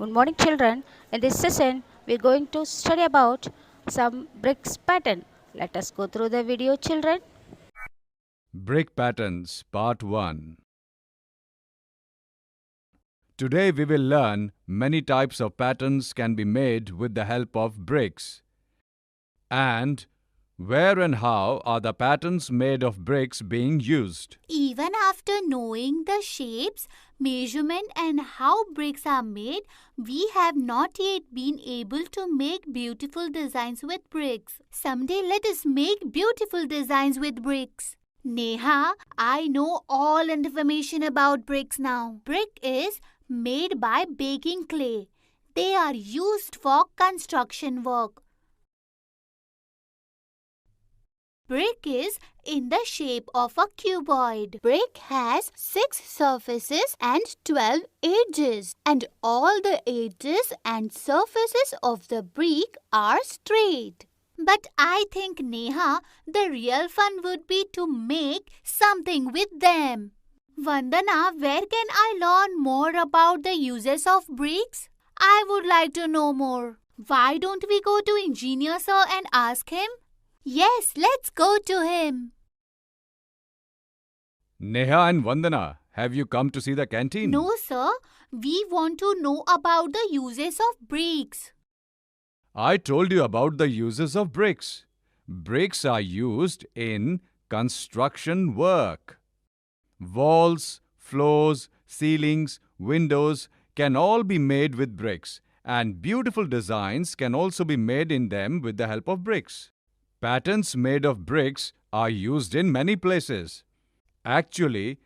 Good morning, children. In this session, we are going to study about some bricks pattern. Let us go through the video, children. Brick Patterns Part 1. Today we will learn many types of patterns can be made with the help of bricks. And where and how are the patterns made of bricks being used? Even after knowing the shapes, measurement and how bricks are made, we have not yet been able to make beautiful designs with bricks. Someday let us make beautiful designs with bricks. Neha, I know all information about bricks now. Brick is made by baking clay. They are used for construction work. Brick is in the shape of a cuboid. Brick has 6 surfaces and 12 edges. And all the edges and surfaces of the brick are straight. But I think, Neha, the real fun would be to make something with them. Vandana, where can I learn more about the uses of bricks? I would like to know more. Why don't we go to Engineer Sir and ask him? Yes, let's go to him. Neha and Vandana, have you come to see the canteen? No, sir. We want to know about the uses of bricks. I told you about the uses of bricks. Bricks are used in construction work. Walls, floors, ceilings, windows can all be made with bricks, and beautiful designs can also be made in them with the help of bricks. Patterns made of bricks are used in many places. Actually,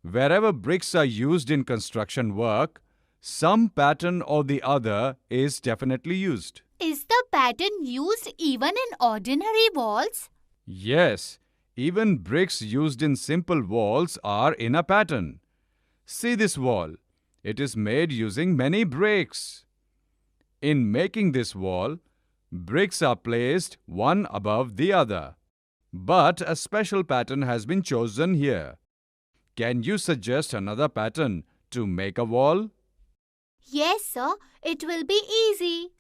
wherever bricks are used in construction work, some pattern or the other is definitely used. Is the pattern used even in ordinary walls? Yes, even bricks used in simple walls are in a pattern. See this wall. It is made using many bricks. In making this wall, bricks are placed one above the other. But a special pattern has been chosen here. Can you suggest another pattern to make a wall? Yes, sir. It will be easy.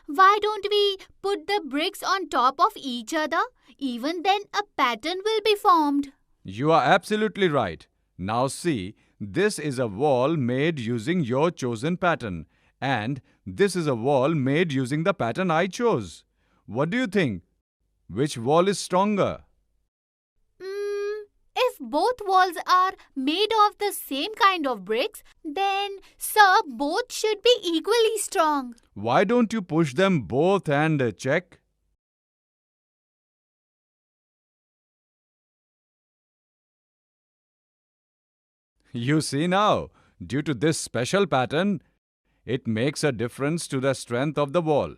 Why don't we put the bricks on top of each other? Even then a pattern will be formed. You are absolutely right. Now see, this is a wall made using your chosen pattern, and this is a wall made using the pattern I chose. What do you think? Which wall is stronger? If both walls are made of the same kind of bricks, then, sir, both should be equally strong. Why don't you push them both and check? You see now, due to this special pattern, it makes a difference to the strength of the wall.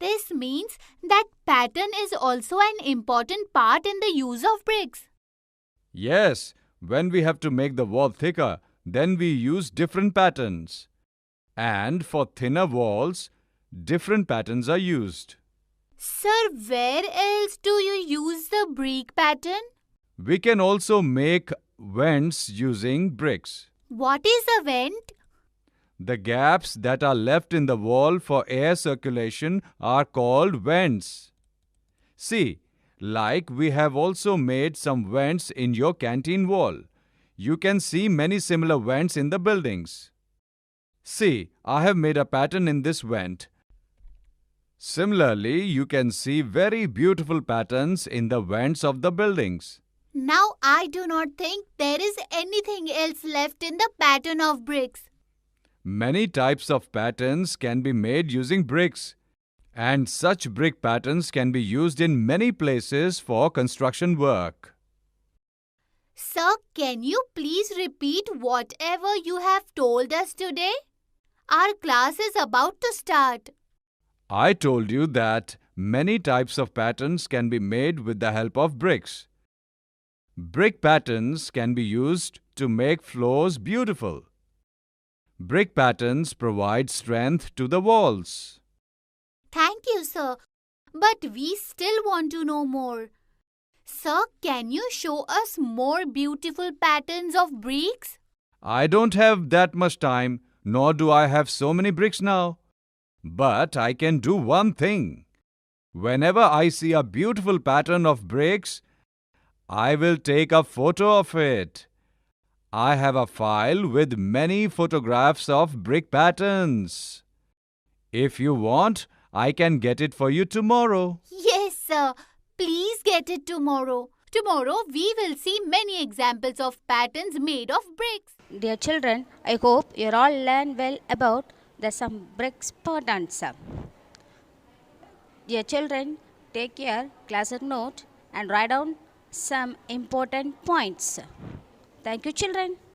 This means that pattern is also an important part in the use of bricks. Yes, when we have to make the wall thicker, then we use different patterns. And for thinner walls, different patterns are used. Sir, where else do you use the brick pattern? We can also make vents using bricks. What is a vent? The gaps that are left in the wall for air circulation are called vents. See, like we have also made some vents in your canteen wall. You can see many similar vents in the buildings. See, I have made a pattern in this vent. Similarly, you can see very beautiful patterns in the vents of the buildings. Now I do not think there is anything else left in the pattern of bricks. Many types of patterns can be made using bricks. And such brick patterns can be used in many places for construction work. Sir, can you please repeat whatever you have told us today? Our class is about to start. I told you that many types of patterns can be made with the help of bricks. Brick patterns can be used to make floors beautiful. Brick patterns provide strength to the walls. Thank you, sir. But we still want to know more. Sir, can you show us more beautiful patterns of bricks? I don't have that much time, nor do I have so many bricks now. But I can do one thing. Whenever I see a beautiful pattern of bricks, I will take a photo of it. I have a file with many photographs of brick patterns. If you want, I can get it for you tomorrow. Yes, sir. Please get it tomorrow. Tomorrow we will see many examples of patterns made of bricks. Dear children, I hope you all learn well about the some bricks patterns. Dear children, take your classic note and write down some important points. Thank you, children.